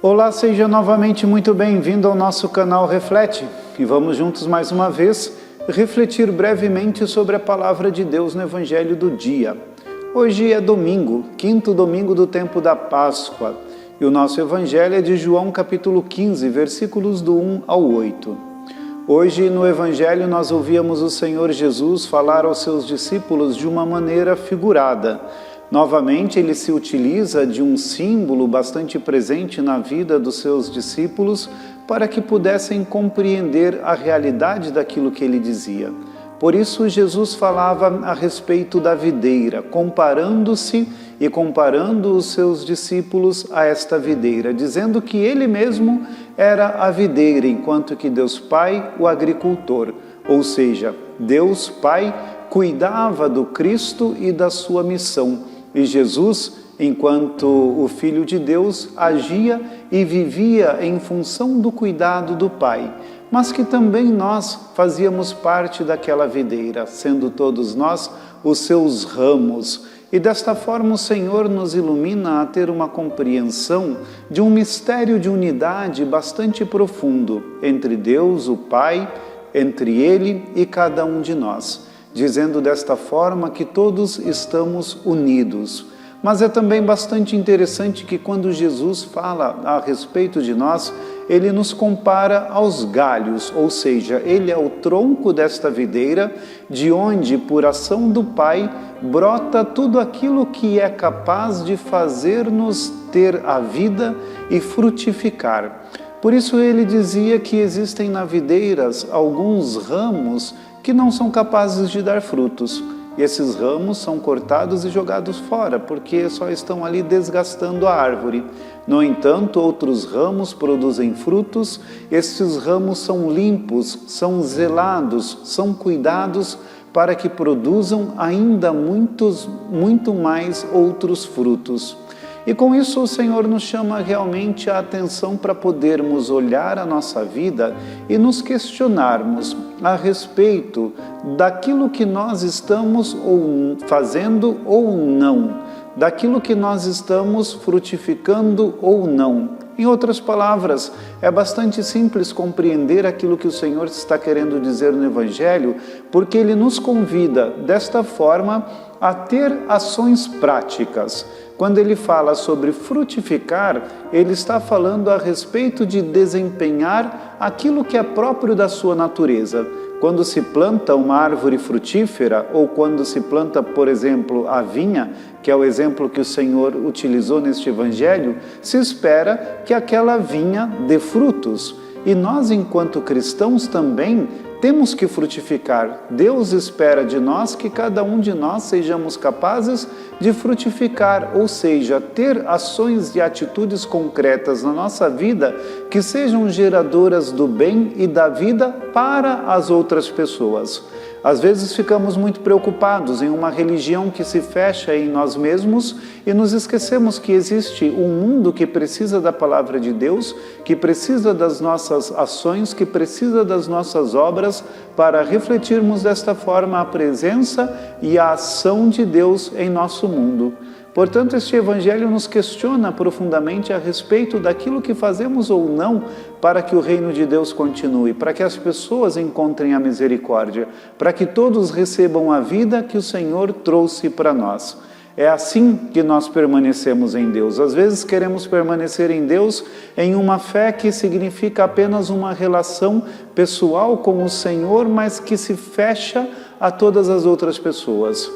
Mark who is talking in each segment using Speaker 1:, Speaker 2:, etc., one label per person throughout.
Speaker 1: Olá, seja novamente muito bem-vindo ao nosso canal Reflete. E vamos juntos mais uma vez refletir brevemente sobre a Palavra de Deus no Evangelho do dia. Hoje é domingo, quinto domingo do tempo da Páscoa. E o nosso Evangelho é de João capítulo 15, versículos do 1 ao 8. Hoje no Evangelho nós ouvíamos o Senhor Jesus falar aos seus discípulos de uma maneira figurada. Novamente ele se utiliza de um símbolo bastante presente na vida dos seus discípulos para que pudessem compreender a realidade daquilo que ele dizia. Por isso Jesus falava a respeito da videira, comparando-se e comparando os seus discípulos a esta videira, dizendo que ele mesmo era a videira, enquanto que Deus Pai, o agricultor. Ou seja, Deus Pai cuidava do Cristo e da sua missão. E Jesus, enquanto o Filho de Deus, agia e vivia em função do cuidado do Pai, mas que também nós fazíamos parte daquela videira, sendo todos nós os seus ramos. E desta forma o Senhor nos ilumina a ter uma compreensão de um mistério de unidade bastante profundo entre Deus, o Pai, entre Ele e cada um de nós, dizendo desta forma que todos estamos unidos. Mas é também bastante interessante que quando Jesus fala a respeito de nós, ele nos compara aos galhos, ou seja, ele é o tronco desta videira, de onde, por ação do Pai, brota tudo aquilo que é capaz de fazer-nos ter a vida e frutificar. Por isso ele dizia que existem na videira alguns ramos que não são capazes de dar frutos. E esses ramos são cortados e jogados fora, porque só estão ali desgastando a árvore. No entanto, outros ramos produzem frutos, esses ramos são limpos, são zelados, são cuidados para que produzam ainda muito mais outros frutos. E com isso o Senhor nos chama realmente a atenção para podermos olhar a nossa vida e nos questionarmos a respeito daquilo que nós estamos fazendo ou não, daquilo que nós estamos frutificando ou não. Em outras palavras, é bastante simples compreender aquilo que o Senhor está querendo dizer no Evangelho, porque Ele nos convida desta forma a ter ações práticas. Quando ele fala sobre frutificar, ele está falando a respeito de desempenhar aquilo que é próprio da sua natureza. Quando se planta uma árvore frutífera, ou quando se planta, por exemplo, a vinha, que é o exemplo que o Senhor utilizou neste Evangelho, se espera que aquela vinha dê frutos. E nós, enquanto cristãos, também temos que frutificar. Deus espera de nós que cada um de nós sejamos capazes de frutificar, ou seja, ter ações e atitudes concretas na nossa vida que sejam geradoras do bem e da vida para as outras pessoas. Às vezes ficamos muito preocupados em uma religião que se fecha em nós mesmos e nos esquecemos que existe um mundo que precisa da palavra de Deus, que precisa das nossas ações, que precisa das nossas obras para refletirmos desta forma a presença e a ação de Deus em nosso mundo. Portanto, este Evangelho nos questiona profundamente a respeito daquilo que fazemos ou não para que o reino de Deus continue, para que as pessoas encontrem a misericórdia, para que todos recebam a vida que o Senhor trouxe para nós. É assim que nós permanecemos em Deus. Às vezes queremos permanecer em Deus em uma fé que significa apenas uma relação pessoal com o Senhor, mas que se fecha a todas as outras pessoas.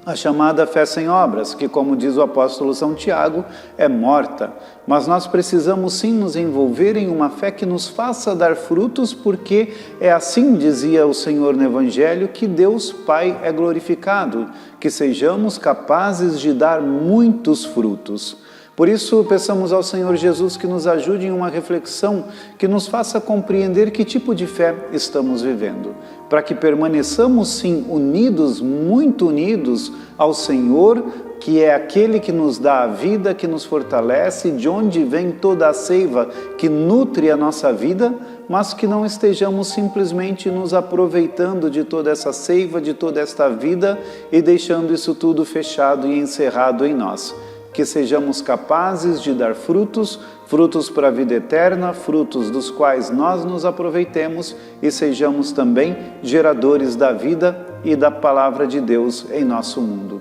Speaker 1: A chamada fé sem obras, que, como diz o apóstolo São Tiago, é morta. Mas nós precisamos sim nos envolver em uma fé que nos faça dar frutos, porque é assim, dizia o Senhor no Evangelho, que Deus Pai é glorificado, que sejamos capazes de dar muitos frutos. Por isso, peçamos ao Senhor Jesus que nos ajude em uma reflexão que nos faça compreender que tipo de fé estamos vivendo, para que permaneçamos, sim, unidos, muito unidos ao Senhor, que é aquele que nos dá a vida, que nos fortalece, de onde vem toda a seiva que nutre a nossa vida, mas que não estejamos simplesmente nos aproveitando de toda essa seiva, de toda esta vida e deixando isso tudo fechado e encerrado em nós. que sejamos capazes de dar frutos, frutos para a vida eterna, frutos dos quais nós nos aproveitemos e sejamos também geradores da vida e da palavra de Deus em nosso mundo.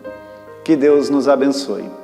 Speaker 1: Que Deus nos abençoe.